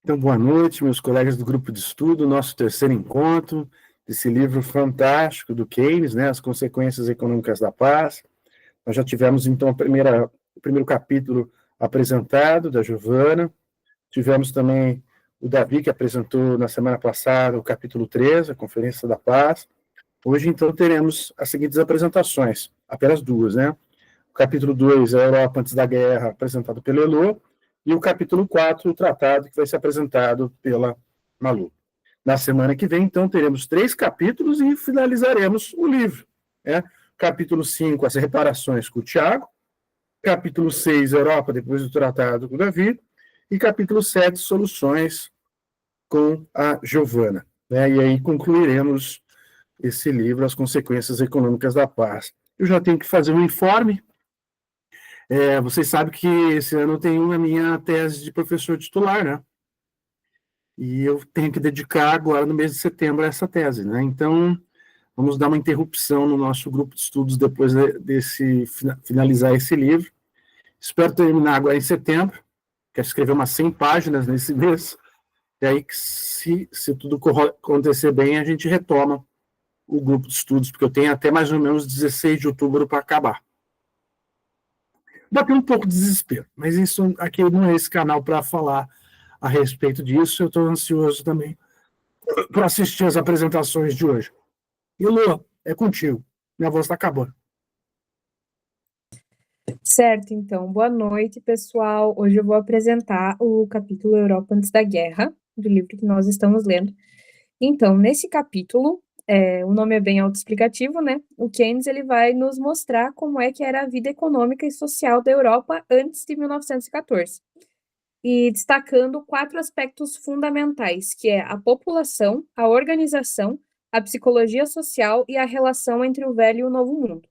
Então, boa noite, meus colegas do grupo de estudo, nosso terceiro encontro desse livro fantástico do Keynes, né, As Consequências Econômicas da Paz. Nós já tivemos, então, o primeiro capítulo apresentado, da Giovana. Tivemos também o Davi, que apresentou na semana passada o capítulo 3, a Conferência da Paz. Hoje, então, teremos as seguintes apresentações, apenas duas, né? O capítulo 2 é a Europa antes da guerra, apresentado pelo Elô, e o capítulo 4, o tratado, que vai ser apresentado pela Malu. Na semana que vem, então, teremos 3 capítulos e finalizaremos o livro. Né? Capítulo 5, as reparações com o Tiago. Capítulo 6, Europa, depois do tratado com o Davi. E capítulo 7, soluções com a Giovana. Né? E aí concluiremos esse livro, As Consequências Econômicas da Paz. Eu já tenho que fazer um informe. Vocês sabem que esse ano eu tenho a minha tese de professor titular, né? E eu tenho que dedicar agora no mês de setembro a essa tese, né? Então, vamos dar uma interrupção no nosso grupo de estudos depois desse finalizar esse livro. Espero terminar agora em setembro. Quero escrever umas 100 páginas nesse mês. E aí, se tudo acontecer bem, a gente retoma o grupo de estudos, porque eu tenho até mais ou menos 16 de outubro para acabar. Bateu um pouco de desespero, mas isso aqui não é esse canal para falar a respeito disso. Eu estou ansioso também para assistir as apresentações de hoje. E Lu, é contigo. Minha voz está acabando. Certo, então. Boa noite, pessoal. Hoje eu vou apresentar o capítulo Europa antes da Guerra, do livro que nós estamos lendo. Então, nesse capítulo, o nome é bem autoexplicativo, né? O Keynes ele vai nos mostrar como é que era a vida econômica e social da Europa antes de 1914. E destacando 4 aspectos fundamentais, que é a população, a organização, a psicologia social e a relação entre o velho e o novo mundo.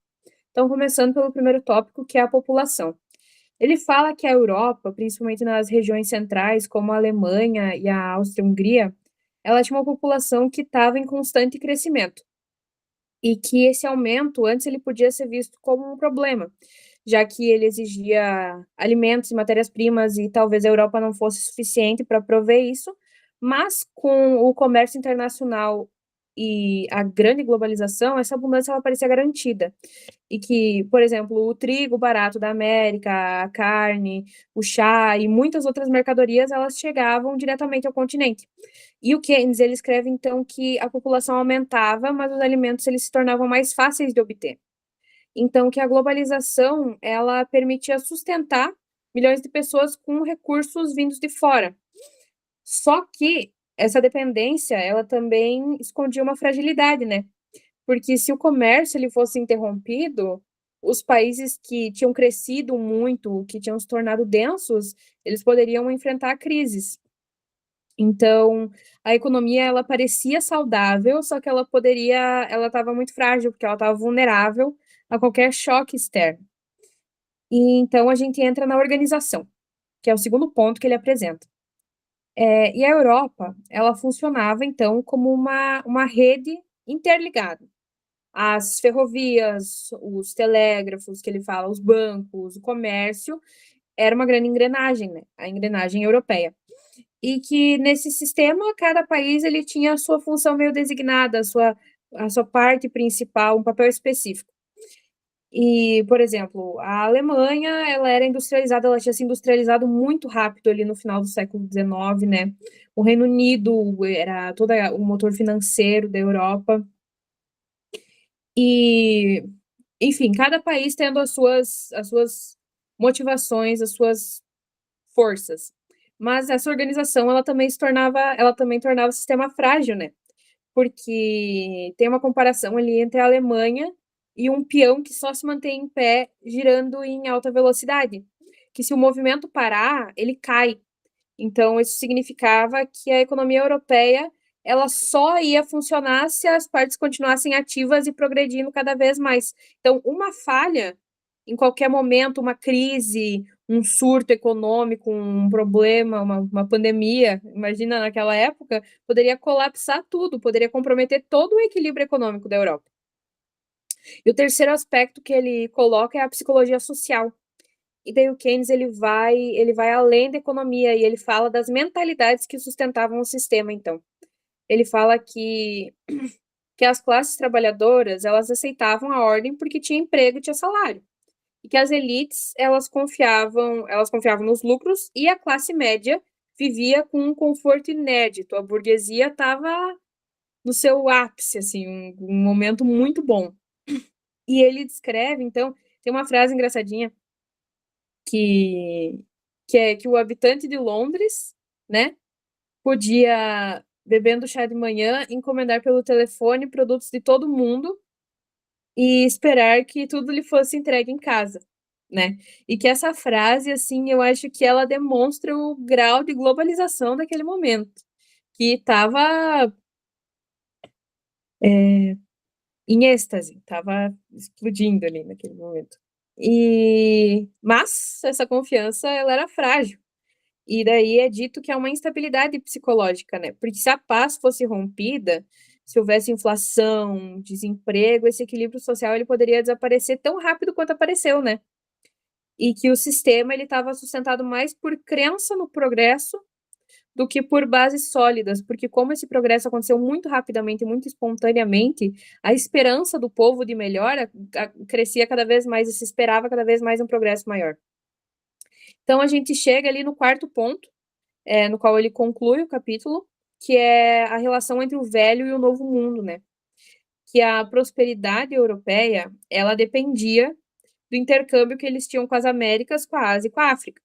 Então, começando pelo primeiro tópico, que é a população. Ele fala que a Europa, principalmente nas regiões centrais, como a Alemanha e a Áustria-Hungria, ela tinha uma população que estava em constante crescimento. E que esse aumento, antes, ele podia ser visto como um problema, já que ele exigia alimentos e matérias-primas e talvez a Europa não fosse suficiente para prover isso, mas com o comércio internacional e a grande globalização, essa abundância ela parecia garantida. E que, por exemplo, o trigo barato da América, a carne, o chá e muitas outras mercadorias, elas chegavam diretamente ao continente. E o Keynes, ele escreve, então, que a população aumentava, mas os alimentos eles se tornavam mais fáceis de obter. Então, que a globalização, ela permitia sustentar milhões de pessoas com recursos vindos de fora. Só que essa dependência, ela também escondia uma fragilidade, né? Porque se o comércio ele fosse interrompido, os países que tinham crescido muito, que tinham se tornado densos, eles poderiam enfrentar crises. Então, a economia ela parecia saudável, só que ela estava muito frágil, porque ela estava vulnerável a qualquer choque externo. E então a gente entra na organização, que é o segundo ponto que ele apresenta. E a Europa, ela funcionava então como uma rede interligada. As ferrovias, os telégrafos, que ele fala, os bancos, o comércio, era uma grande engrenagem, né? A engrenagem europeia. E que nesse sistema, cada país ele tinha a sua função meio designada, a sua parte principal, um papel específico. E, por exemplo, a Alemanha, ela era industrializada, ela tinha se industrializado muito rápido ali no final do século XIX, né? O Reino Unido era todo o motor financeiro da Europa. E, enfim, cada país tendo as suas motivações, as suas forças. Mas essa organização, ela também tornava o sistema frágil, né? Porque tem uma comparação ali entre a Alemanha e um peão que só se mantém em pé girando em alta velocidade. Que se o movimento parar, ele cai. Então, isso significava que a economia europeia ela só ia funcionar se as partes continuassem ativas e progredindo cada vez mais. Então, uma falha, em qualquer momento, uma crise, um surto econômico, um problema, uma pandemia, imagina naquela época, poderia colapsar tudo, poderia comprometer todo o equilíbrio econômico da Europa. E o terceiro aspecto que ele coloca é a psicologia social, e daí o Keynes ele vai além da economia e ele fala das mentalidades que sustentavam o sistema, então. Ele fala que as classes trabalhadoras, elas aceitavam a ordem porque tinha emprego e tinha salário. E que as elites, elas confiavam nos lucros e a classe média vivia com um conforto inédito. A burguesia estava no seu ápice, assim, um momento muito bom. E ele descreve, então, tem uma frase engraçadinha que é que o habitante de Londres, né, podia, bebendo chá de manhã, encomendar pelo telefone produtos de todo mundo e esperar que tudo lhe fosse entregue em casa, né? E que essa frase, assim, eu acho que ela demonstra o grau de globalização daquele momento, que estava em êxtase, estava explodindo ali naquele momento. Mas essa confiança, ela era frágil. E daí é dito que é uma instabilidade psicológica, né? Porque se a paz fosse rompida, se houvesse inflação, desemprego, esse equilíbrio social ele poderia desaparecer tão rápido quanto apareceu, né? E que o sistema ele estava sustentado mais por crença no progresso do que por bases sólidas, porque como esse progresso aconteceu muito rapidamente, muito espontaneamente, a esperança do povo de melhora crescia cada vez mais e se esperava cada vez mais um progresso maior. Então a gente chega ali no quarto ponto, no qual ele conclui o capítulo, que é a relação entre o velho e o novo mundo, né? Que a prosperidade europeia, ela dependia do intercâmbio que eles tinham com as Américas, com a Ásia e com a África.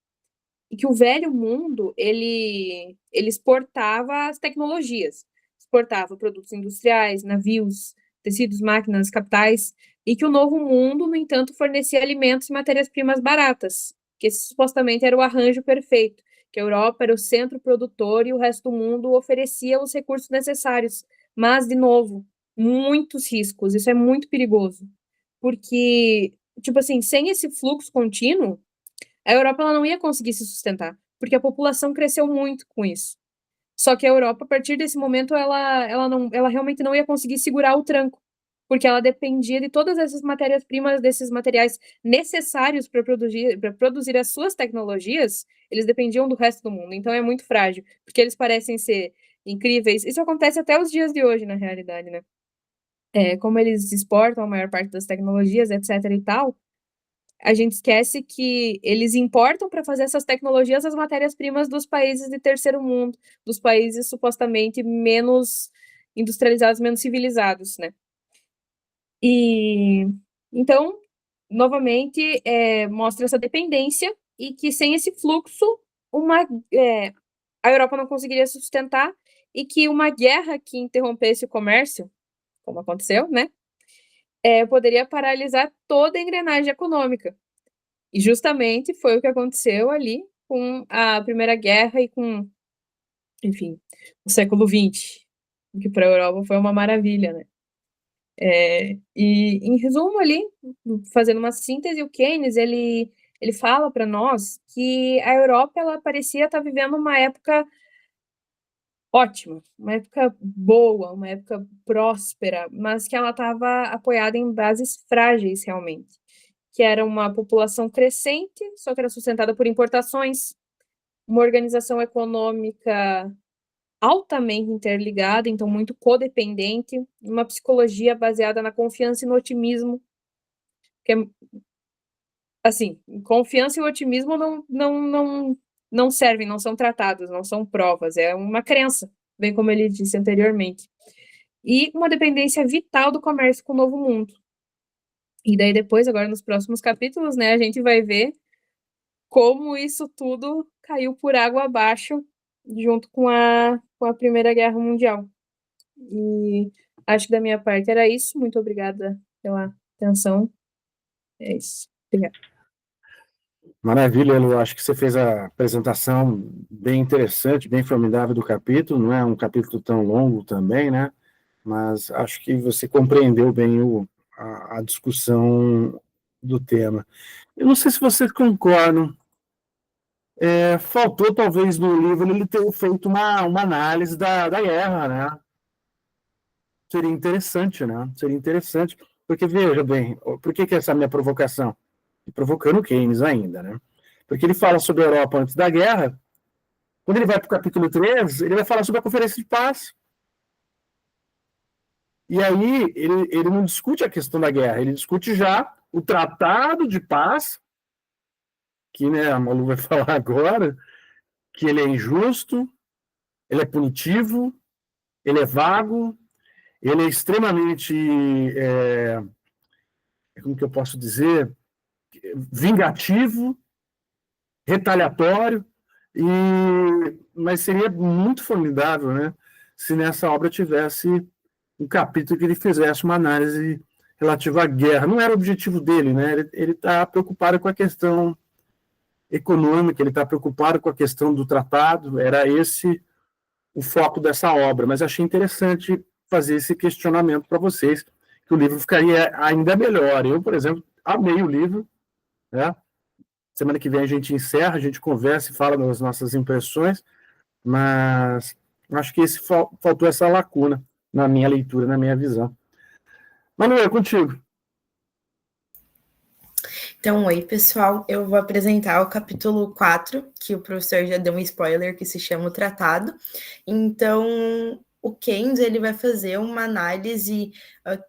E que o velho mundo, ele exportava as tecnologias, exportava produtos industriais, navios, tecidos, máquinas, capitais, e que o novo mundo, no entanto, fornecia alimentos e matérias-primas baratas, que esse supostamente era o arranjo perfeito, que a Europa era o centro produtor e o resto do mundo oferecia os recursos necessários. Mas, de novo, muitos riscos, isso é muito perigoso, porque, tipo assim, sem esse fluxo contínuo, a Europa ela não ia conseguir se sustentar, porque a população cresceu muito com isso. Só que a Europa, a partir desse momento, ela realmente não ia conseguir segurar o tranco, porque ela dependia de todas essas matérias-primas, desses materiais necessários para produzir as suas tecnologias, eles dependiam do resto do mundo. Então é muito frágil, porque eles parecem ser incríveis. Isso acontece até os dias de hoje, na realidade, né? Como eles exportam a maior parte das tecnologias, etc. e tal, a gente esquece que eles importam para fazer essas tecnologias as matérias-primas dos países de terceiro mundo, dos países supostamente menos industrializados, menos civilizados, né? E então, novamente, mostra essa dependência e que sem esse fluxo, a Europa não conseguiria sustentar e que uma guerra que interrompesse o comércio, como aconteceu, né? Poderia paralisar toda a engrenagem econômica. E justamente foi o que aconteceu ali com a Primeira Guerra e com, enfim, o século XX, que para a Europa foi uma maravilha, né? E em resumo ali, fazendo uma síntese, o Keynes ele fala para nós que a Europa ela parecia estar vivendo uma época ótima, uma época boa, uma época próspera, mas que ela estava apoiada em bases frágeis realmente, que era uma população crescente, só que era sustentada por importações, uma organização econômica altamente interligada, então muito codependente, uma psicologia baseada na confiança e no otimismo, que é, assim, confiança e otimismo não servem, não são tratados, não são provas, é uma crença, bem como ele disse anteriormente. E uma dependência vital do comércio com o novo mundo. E daí depois, agora nos próximos capítulos, né, a gente vai ver como isso tudo caiu por água abaixo junto com a Primeira Guerra Mundial. E acho que da minha parte era isso. Muito obrigada pela atenção. É isso. Obrigada. Maravilha, Lu. Acho que você fez a apresentação bem interessante, bem formidável do capítulo. Não é um capítulo tão longo também, né? Mas acho que você compreendeu bem a discussão do tema. Eu não sei se vocês concordam. Faltou, talvez, no livro ele ter feito uma análise da guerra, né? Seria interessante, né? Seria interessante. Porque, veja bem, por que essa minha provocação? Provocando Keynes ainda, né? porque ele fala sobre a Europa antes da guerra. Quando ele vai para o capítulo 3, ele vai falar sobre a Conferência de Paz. E aí ele não discute a questão da guerra, ele discute já o Tratado de Paz, que, né, a Malu vai falar agora, que ele é injusto, ele é punitivo, ele é vago, ele é extremamente, como que eu posso dizer, vingativo, retaliatório, mas seria muito formidável, né, se nessa obra tivesse um capítulo que ele fizesse uma análise relativa à guerra. Não era o objetivo dele, né? Ele está preocupado com a questão econômica, ele está preocupado com a questão do tratado, era esse o foco dessa obra, mas achei interessante fazer esse questionamento para vocês, que o livro ficaria ainda melhor. Eu, por exemplo, amei o livro, né? Semana que vem a gente encerra, a gente conversa e fala das nossas impressões, mas acho que faltou essa lacuna na minha leitura, na minha visão. Manuel, é contigo. Então, oi, pessoal. Eu vou apresentar o capítulo 4, que o professor já deu um spoiler, que se chama o Tratado. Então, o Keynes ele vai fazer uma análise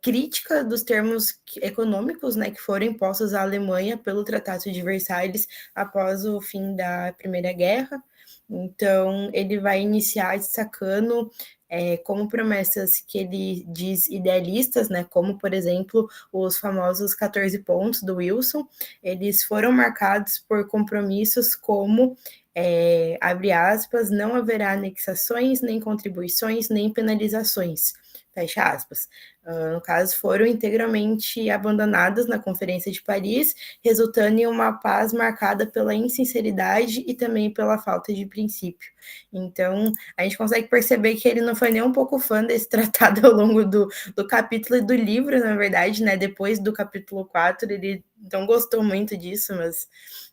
crítica dos termos econômicos, né, que foram impostos à Alemanha pelo Tratado de Versalhes após o fim da Primeira Guerra. Então, ele vai iniciar destacando como promessas que ele diz idealistas, né, como, por exemplo, os famosos 14 pontos do Wilson, eles foram marcados por compromissos como, abre aspas, não haverá anexações, nem contribuições, nem penalizações, fecha aspas. No caso, foram integralmente abandonadas na Conferência de Paris, resultando em uma paz marcada pela insinceridade e também pela falta de princípio. Então, a gente consegue perceber que ele não foi nem um pouco fã desse tratado ao longo do capítulo e do livro, na verdade, né? Depois do capítulo 4, ele não gostou muito disso, mas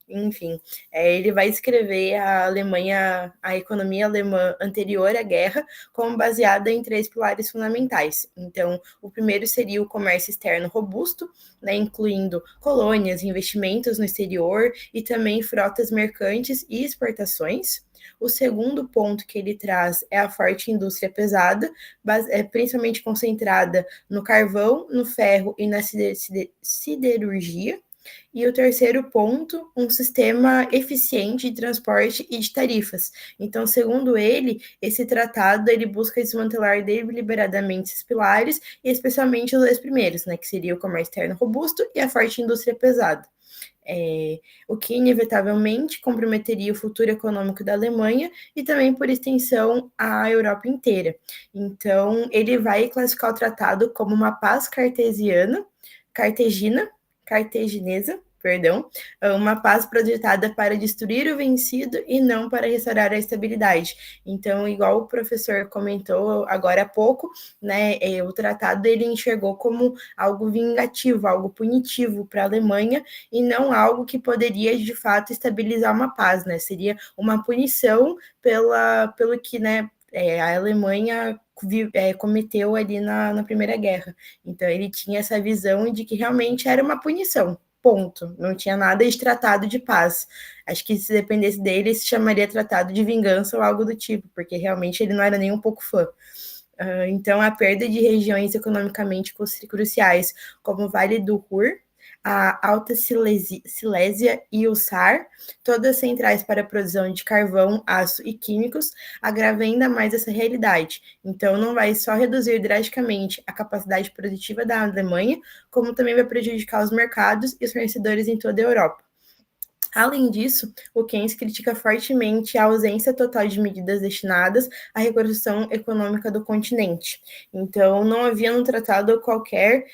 enfim, ele vai escrever a economia alemã anterior à guerra, como baseada em 3 pilares fundamentais. Então, o primeiro seria o comércio externo robusto, né, incluindo colônias, investimentos no exterior e também frotas mercantes e exportações. O segundo ponto que ele traz é a forte indústria pesada, principalmente concentrada no carvão, no ferro e na siderurgia. E o terceiro ponto, um sistema eficiente de transporte e de tarifas. Então, segundo ele, esse tratado ele busca desmantelar deliberadamente esses pilares, e especialmente os 2 primeiros, né, que seria o comércio externo robusto e a forte indústria pesada. O que inevitavelmente comprometeria o futuro econômico da Alemanha e também, por extensão, a Europa inteira. Então, ele vai classificar o tratado como uma paz cartaginesa, uma paz projetada para destruir o vencido e não para restaurar a estabilidade. Então, igual o professor comentou agora há pouco, né, o tratado ele enxergou como algo vingativo, algo punitivo para a Alemanha e não algo que poderia de fato estabilizar uma paz, né? Seria uma punição pelo que, né, a Alemanha cometeu ali na Primeira Guerra. Então, ele tinha essa visão de que realmente era uma punição, ponto. Não tinha nada de tratado de paz. Acho que se dependesse dele, se chamaria tratado de vingança ou algo do tipo, porque realmente ele não era nem um pouco fã. Então, a perda de regiões economicamente cruciais, como o Vale do Ruhr, a Alta Silésia e o Saar, todas centrais para a produção de carvão, aço e químicos, agrava ainda mais essa realidade. Então, não vai só reduzir drasticamente a capacidade produtiva da Alemanha, como também vai prejudicar os mercados e os fornecedores em toda a Europa. Além disso, o Keynes critica fortemente a ausência total de medidas destinadas à reconstrução econômica do continente. Então, não havia no tratado qualquer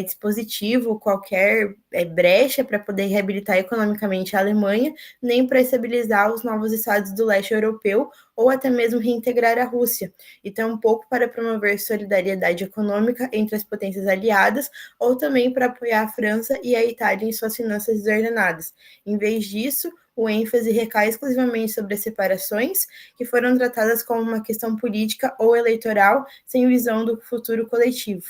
dispositivo, qualquer brecha para poder reabilitar economicamente a Alemanha, nem para estabilizar os novos estados do leste europeu ou até mesmo reintegrar a Rússia, e tampouco para promover solidariedade econômica entre as potências aliadas, ou também para apoiar a França e a Itália em suas finanças desordenadas. Em vez disso, o ênfase recai exclusivamente sobre as separações, que foram tratadas como uma questão política ou eleitoral, sem visão do futuro coletivo.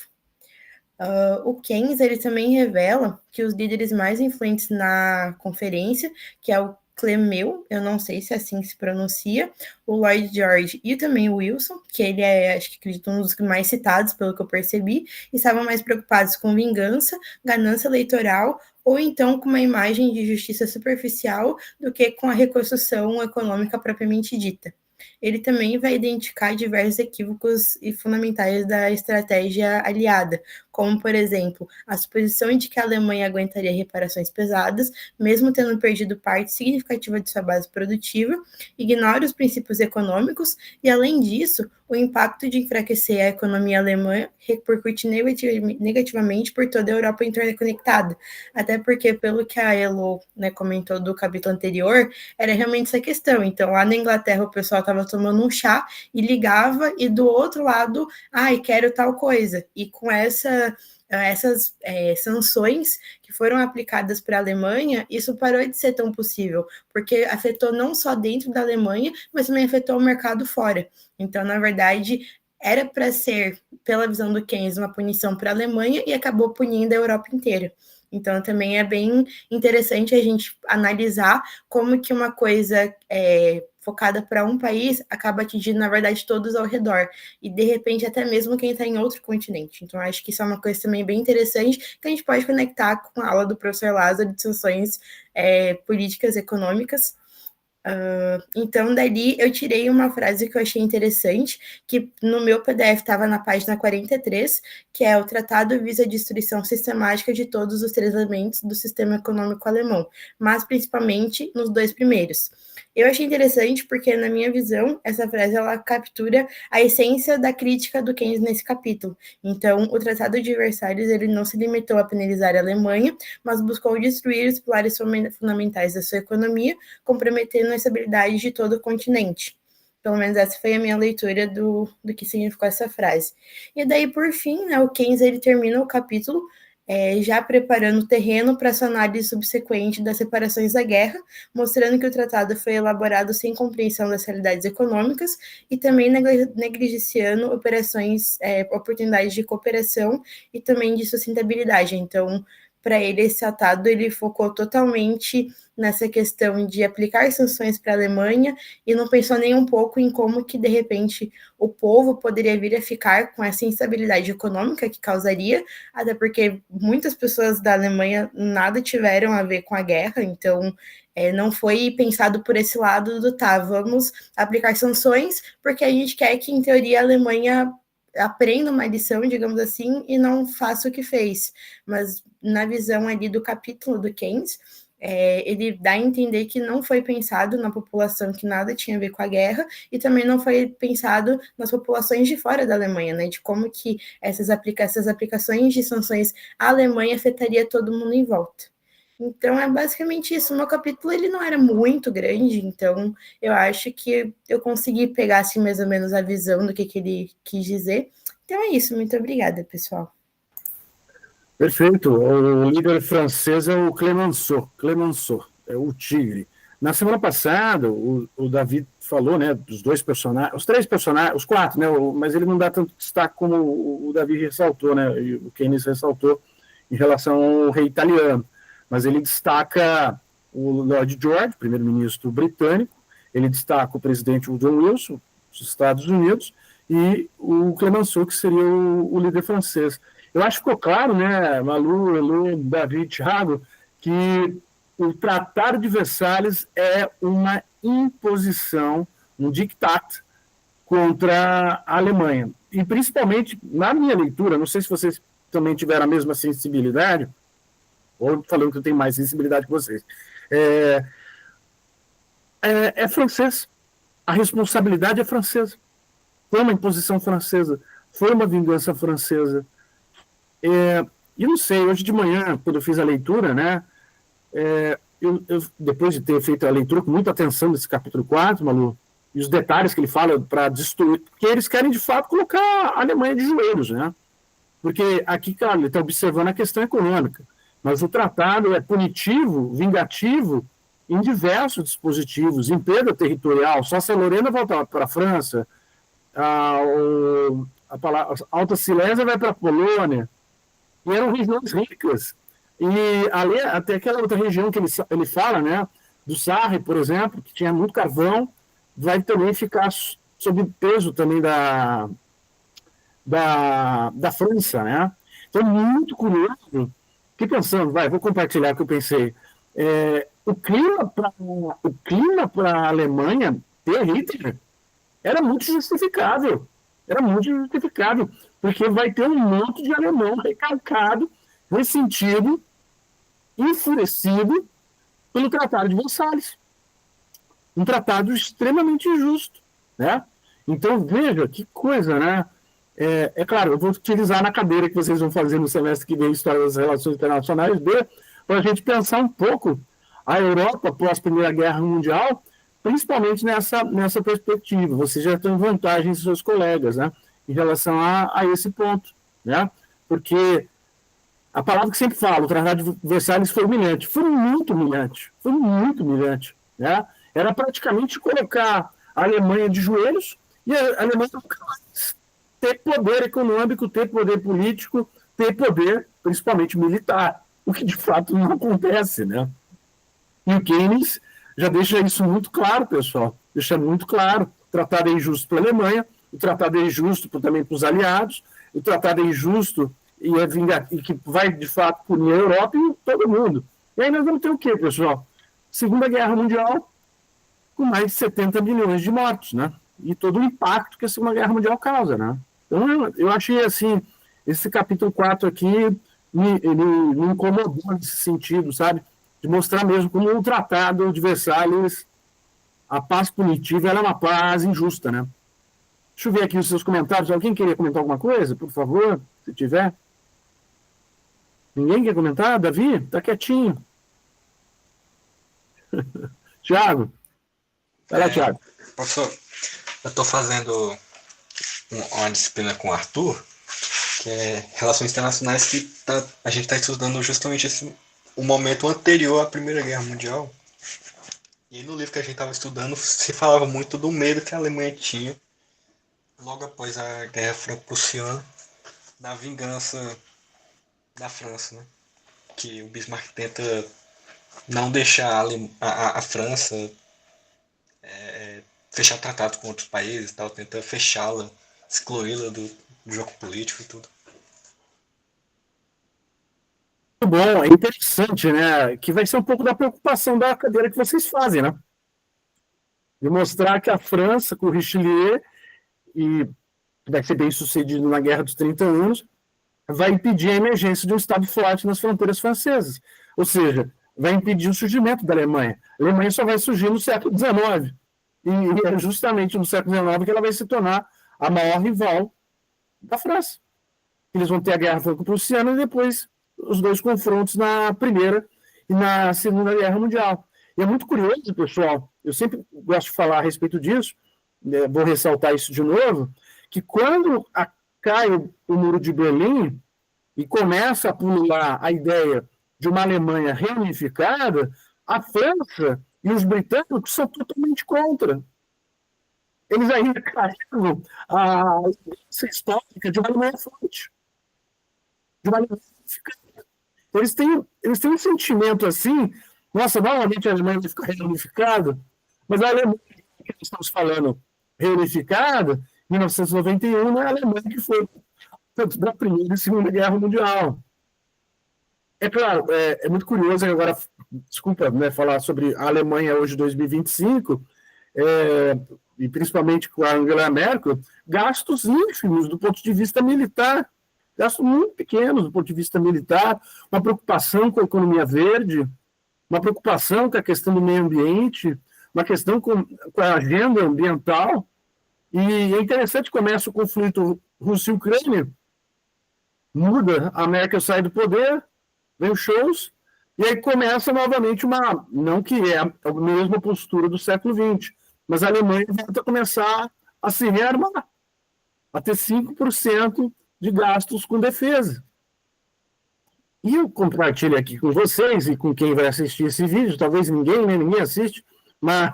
O Keynes ele também revela que os líderes mais influentes na conferência, que é o Clemeu, eu não sei se é assim que se pronuncia, o Lloyd George e também o Wilson, que ele é, acho que acredito, um dos mais citados, pelo que eu percebi, e estavam mais preocupados com vingança, ganância eleitoral, ou então com uma imagem de justiça superficial do que com a reconstrução econômica propriamente dita. Ele também vai identificar diversos equívocos e fundamentais da estratégia aliada, como, por exemplo, a suposição de que a Alemanha aguentaria reparações pesadas, mesmo tendo perdido parte significativa de sua base produtiva, ignora os princípios econômicos e, além disso, o impacto de enfraquecer a economia alemã repercute negativamente por toda a Europa interconectada, até porque, pelo que a Elo, né, comentou do capítulo anterior, era realmente essa questão. Então, lá na Inglaterra, o pessoal estava tomando um chá e ligava, e do outro lado, quero tal coisa. E com essas sanções que foram aplicadas para a Alemanha, isso parou de ser tão possível, porque afetou não só dentro da Alemanha, mas também afetou o mercado fora. Então, na verdade, era para ser, pela visão do Keynes, uma punição para a Alemanha e acabou punindo a Europa inteira. Então, também é bem interessante a gente analisar como que uma coisa focada para um país acaba atingindo, na verdade, todos ao redor. E, de repente, até mesmo quem está em outro continente. Então, acho que isso é uma coisa também bem interessante que a gente pode conectar com a aula do professor Lázaro de sanções políticas econômicas. Então, dali eu tirei uma frase que eu achei interessante, que no meu PDF estava na página 43, que é: o tratado visa a destruição sistemática de todos os três elementos do sistema econômico alemão, mas principalmente nos dois primeiros. Eu achei interessante porque, na minha visão, essa frase ela captura a essência da crítica do Keynes nesse capítulo. Então, o Tratado de Versalhes ele não se limitou a penalizar a Alemanha, mas buscou destruir os pilares fundamentais da sua economia, comprometendo a estabilidade de todo o continente. Pelo menos essa foi a minha leitura do que significou essa frase. E daí, por fim, né, o Keynes ele termina o capítulo já preparando o terreno para sua análise subsequente das reparações da guerra, mostrando que o tratado foi elaborado sem compreensão das realidades econômicas e também negligenciando oportunidades de cooperação e também de sustentabilidade. Então, para ele, esse tratado ele focou totalmente nessa questão de aplicar sanções para a Alemanha e não pensou nem um pouco em como que, de repente, o povo poderia vir a ficar com essa instabilidade econômica que causaria, até porque muitas pessoas da Alemanha nada tiveram a ver com a guerra, então não foi pensado por esse lado do vamos aplicar sanções, porque a gente quer que, em teoria, a Alemanha aprenda uma lição, digamos assim, e não faça o que fez. Mas na visão ali do capítulo do Keynes, ele dá a entender que não foi pensado na população que nada tinha a ver com a guerra e também não foi pensado nas populações de fora da Alemanha, né, de como que essas aplicações de sanções à Alemanha afetaria todo mundo em volta. Então, é basicamente isso. O meu capítulo ele não era muito grande, então eu acho que eu consegui pegar assim, mais ou menos a visão do que ele quis dizer. Então é isso. Muito obrigada, pessoal. Perfeito. O líder francês é o Clemenceau, é o tigre. Na semana passada, o Davi falou, né, dos dois personagens, os três personagens, os quatro, né, mas ele não dá tanto destaque como o Davi ressaltou, né, e o Keynes ressaltou em relação ao rei italiano. Mas ele destaca o Lloyd George, primeiro-ministro britânico, ele destaca o presidente Woodrow Wilson, dos Estados Unidos, e o Clemenceau, que seria o líder francês. Eu acho que ficou claro, né, Malu, Elu, Davi, Thiago, que o Tratado de Versalhes é uma imposição, um diktat contra a Alemanha. E principalmente, na minha leitura, não sei se vocês também tiveram a mesma sensibilidade, ou falando que eu tenho mais sensibilidade que vocês. É francês. A responsabilidade é francesa. Foi uma imposição francesa. Foi uma vingança francesa. E não sei, hoje de manhã, quando eu fiz a leitura, né, eu, depois de ter feito a leitura com muita atenção desse capítulo 4, Malu, e os detalhes que ele fala para destruir, porque eles querem, de fato, colocar a Alemanha de joelhos, né? Porque aqui, cara, ele está observando a questão econômica, mas o tratado é punitivo, vingativo, em diversos dispositivos, em perda territorial. Só se a Lorena voltar para a França, a Alta Silésia vai para a Polônia, e eram regiões ricas. E ali, até aquela outra região que ele fala, né, do Sarre, por exemplo, que tinha muito carvão, vai também ficar sob peso também da França, né? Então, muito curioso. Fiquei pensando, vou compartilhar o que eu pensei. O clima para a Alemanha ter Hitler era muito justificável. Era muito justificável, porque vai ter um monte de alemão recalcado, ressentido, enfurecido pelo Tratado de Versalhes. Um tratado extremamente injusto, né? Então, veja, que coisa, né? Claro, eu vou utilizar na cadeira que vocês vão fazer no semestre que vem, História das Relações Internacionais B, para a gente pensar um pouco a Europa pós Primeira Guerra Mundial, principalmente nessa perspectiva. Vocês já têm vantagem dos seus colegas, né? Em relação a esse ponto, né? Porque a palavra que sempre falo, o Tratado de Versalhes foi humilhante. Foi muito humilhante. Foi muito humilhante, né? Era praticamente colocar a Alemanha de joelhos e a Alemanha ter poder econômico, ter poder político, ter poder, principalmente militar, o que de fato não acontece, né? E o Keynes já deixa isso muito claro, pessoal. Deixa muito claro. O tratado é injusto para a Alemanha, o tratado é injusto também para os aliados, o tratado é injusto e que vai, de fato, punir a Europa e todo mundo. E aí nós vamos ter o quê, pessoal? Segunda Guerra Mundial, com mais de 70 milhões de mortos, né? E todo o impacto que a Segunda Guerra Mundial causa, né? Então, eu achei, assim, esse capítulo 4 aqui me incomodou nesse sentido, sabe? De mostrar mesmo como um tratado de Versalhes, a paz punitiva, ela é uma paz injusta, né? Deixa eu ver aqui os seus comentários. Alguém queria comentar alguma coisa, por favor, se tiver? Ninguém quer comentar? Davi? Tá quietinho. Tiago? Vai lá, Tiago. Professor, eu estou fazendo uma disciplina com o Arthur, que é Relações Internacionais, que a gente está estudando justamente o momento anterior à Primeira Guerra Mundial. E no livro que a gente estava estudando, se falava muito do medo que a Alemanha tinha, logo após a Guerra Franco-Prussiana, da vingança da França, né? Que o Bismarck tenta não deixar a França fechar tratado com outros países, tal, tenta fechá-la, excluí-la do jogo político e tudo. Muito bom, é interessante, né? Que vai ser um pouco da preocupação da cadeira que vocês fazem, né? De mostrar que a França, com o Richelieu, e vai ser bem sucedido na Guerra dos 30 anos, vai impedir a emergência de um Estado forte nas fronteiras francesas. Ou seja, vai impedir o surgimento da Alemanha. A Alemanha só vai surgir no século XIX. E é justamente no século XIX que ela vai se tornar a maior rival da França. Eles vão ter a Guerra Franco-Prussiana e depois os dois confrontos na Primeira e na Segunda Guerra Mundial. E é muito curioso, pessoal, eu sempre gosto de falar a respeito disso, vou ressaltar isso de novo, que quando cai o Muro de Berlim e começa a pulular a ideia de uma Alemanha reunificada, a França e os britânicos são totalmente contra. Eles ainda carregam a experiência histórica de uma Alemanha forte, de uma Alemanha reunificada. Eles têm um sentimento assim, nossa, normalmente a Alemanha vai ficar reunificada, mas a Alemanha que nós estamos falando reunificada, 1991, não é a Alemanha que foi tanto da Primeira e Segunda Guerra Mundial. É claro, é muito curioso agora, desculpa, né, falar sobre a Alemanha hoje, 2025, e principalmente com a Angela Merkel, gastos ínfimos do ponto de vista militar, gastos muito pequenos do ponto de vista militar, uma preocupação com a economia verde, uma preocupação com a questão do meio ambiente, uma questão com a agenda ambiental. E é interessante, começa o conflito Rússia e Ucrânia, muda, a Merkel sai do poder, vem os shows, e aí começa novamente não que é a mesma postura do século XX, mas a Alemanha volta a começar a se rearmar, a ter 5% de gastos com defesa. E eu compartilho aqui com vocês e com quem vai assistir esse vídeo, talvez ninguém assiste, mas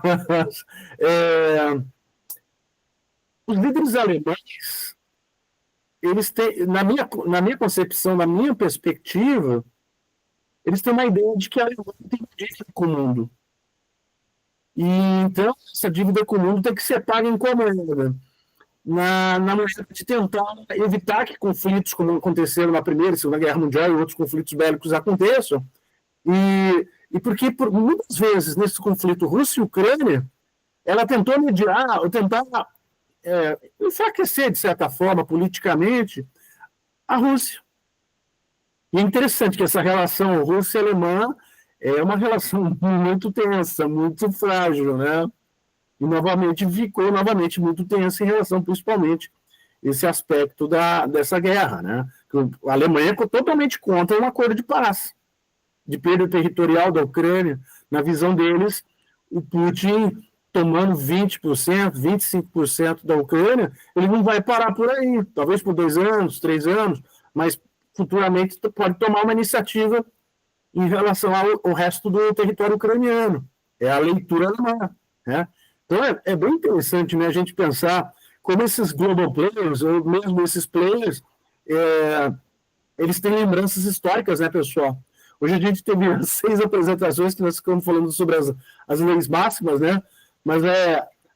os líderes alemães, eles têm, na minha concepção, na minha perspectiva, eles têm uma ideia de que a Alemanha tem dívida com o mundo. E então essa dívida comum tem que ser paga em qual moeda? Na maneira de tentar evitar que conflitos como aconteceram na Primeira e Segunda Guerra Mundial e outros conflitos bélicos aconteçam. E porque muitas vezes nesse conflito Rússia e Ucrânia, ela tentou mediar, ou tentar enfraquecer, de certa forma, politicamente, a Rússia. E é interessante que essa relação Rússia-Alemã é uma relação muito tensa, muito frágil, né? E novamente ficou muito tensa em relação, principalmente, esse aspecto dessa guerra, né? A Alemanha ficou totalmente contra um acordo de paz, de perda territorial da Ucrânia. Na visão deles, o Putin tomando 20%, 25% da Ucrânia, ele não vai parar por aí, talvez por 2 anos, 3 anos, mas futuramente pode tomar uma iniciativa em relação ao resto do território ucraniano. É a leitura alemã, né? Então é bem interessante, né, a gente pensar como esses global players, ou mesmo esses players, eles têm lembranças históricas, né, pessoal? Hoje a gente teve 6 apresentações que nós ficamos falando sobre as leis máximas, né? Mas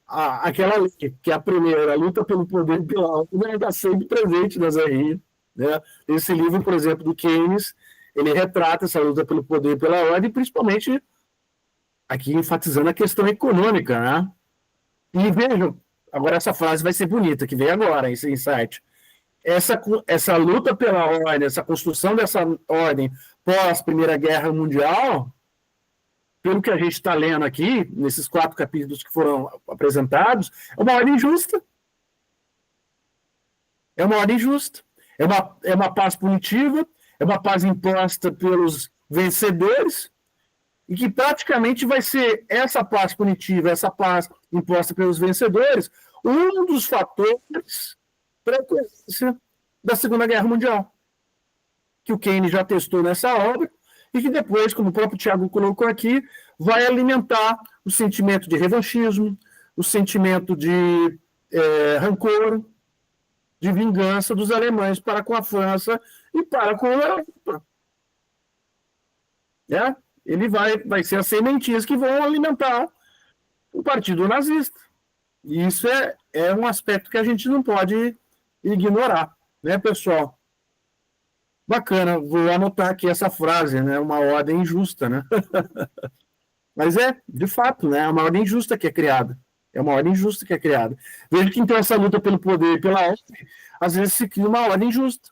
aquela lei, que é a primeira, a luta pelo poder e pela ordem, está sempre presente nas RI, né? Esse livro, por exemplo, do Keynes, ele retrata essa luta pelo poder e pela ordem, principalmente aqui enfatizando a questão econômica, né? E vejam, agora essa frase vai ser bonita, que vem agora, esse insight. Essa luta pela ordem, essa construção dessa ordem pós Primeira Guerra Mundial, pelo que a gente está lendo aqui, nesses 4 capítulos que foram apresentados, é uma ordem justa. É uma ordem justa. É uma paz punitiva, é uma paz imposta pelos vencedores, e que praticamente vai ser essa paz punitiva, essa paz imposta pelos vencedores, um dos fatores para a ocorrência da Segunda Guerra Mundial, que o Keynes já testou nessa obra, e que depois, como o próprio Tiago colocou aqui, vai alimentar o sentimento de revanchismo, o sentimento de rancor, de vingança dos alemães para com a França e para com a Europa. Ele vai ser as sementinhas que vão alimentar o partido nazista. E isso é um aspecto que a gente não pode ignorar, né, pessoal? Bacana, vou anotar aqui essa frase, né? Uma ordem injusta, né? Mas de fato, né? É uma ordem injusta que é criada. É uma ordem injusta que é criada. Veja que então essa luta pelo poder e pela ordem, às vezes se cria uma ordem injusta.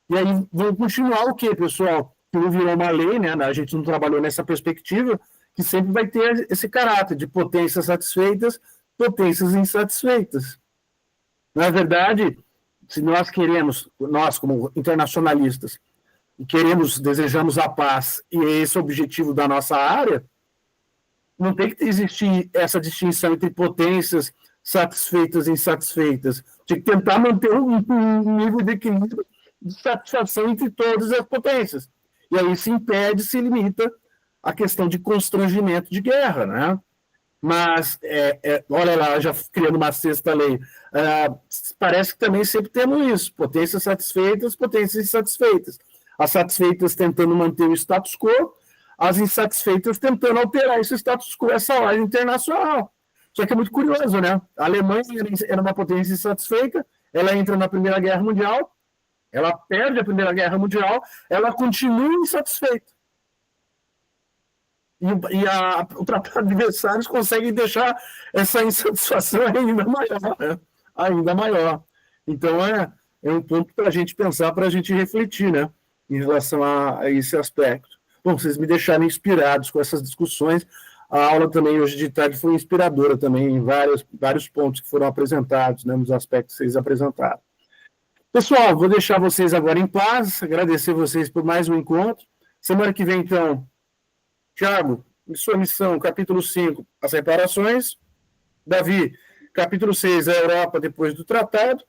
E aí vão continuar o quê, pessoal? Que não virou uma lei, né? A gente não trabalhou nessa perspectiva, que sempre vai ter esse caráter de potências satisfeitas, potências insatisfeitas. Na verdade, se nós queremos, nós como internacionalistas, desejamos a paz, e é esse o objetivo da nossa área, não tem que existir essa distinção entre potências satisfeitas e insatisfeitas. Tem que tentar manter um nível de equilíbrio de satisfação entre todas as potências. E aí se impede, se limita a questão de constrangimento de guerra, né? Mas, olha lá, já criando uma sexta lei, parece que também sempre temos isso, potências satisfeitas, potências insatisfeitas. As satisfeitas tentando manter o status quo, as insatisfeitas tentando alterar esse status quo, essa ordem internacional. Só que é muito curioso, né? A Alemanha era uma potência insatisfeita, ela entra na Primeira Guerra Mundial, ela perde a Primeira Guerra Mundial, ela continua insatisfeita. E o Tratado de Versalhes consegue deixar essa insatisfação ainda maior, né? Ainda maior. Então, é um ponto para a gente pensar, para a gente refletir, né? Em relação a esse aspecto. Bom, vocês me deixaram inspirados com essas discussões. A aula também, hoje de tarde, foi inspiradora também em vários pontos que foram apresentados, né? Nos aspectos que vocês apresentaram. Pessoal, vou deixar vocês agora em paz, agradecer vocês por mais um encontro. Semana que vem, então, Tiago, em sua missão, capítulo 5, as reparações. Davi, capítulo 6, a Europa depois do tratado.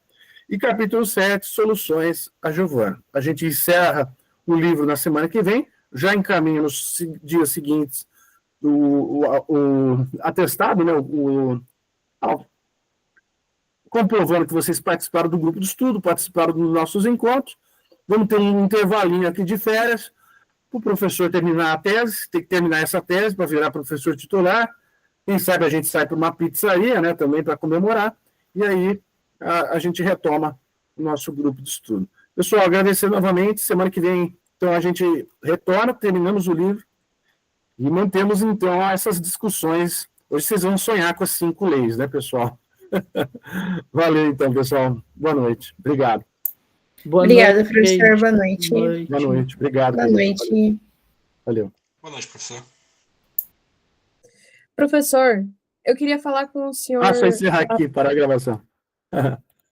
E capítulo 7, soluções a Giovana. A gente encerra o livro na semana que vem, já encaminha nos dias seguintes o atestado, né, comprovando que vocês participaram do grupo de estudo, participaram dos nossos encontros. Vamos ter um intervalinho aqui de férias, para o professor terminar a tese, tem que terminar essa tese para virar professor titular, Quem sabe a gente sai para uma pizzaria, né, também para comemorar, e aí a gente retoma o nosso grupo de estudo. Pessoal, agradecer novamente, semana que vem, então, a gente retorna, terminamos o livro, e mantemos, então, essas discussões. Hoje vocês vão sonhar com as 5 leis, né, pessoal? Valeu, então, pessoal. Boa noite. Obrigado. Boa Obrigada, noite, professor. gente. Boa noite. Boa noite. Obrigado. Boa Pedro. noite. Valeu. Boa noite, professor. Professor, eu queria falar com o senhor. Só encerrar aqui, parar a gravação.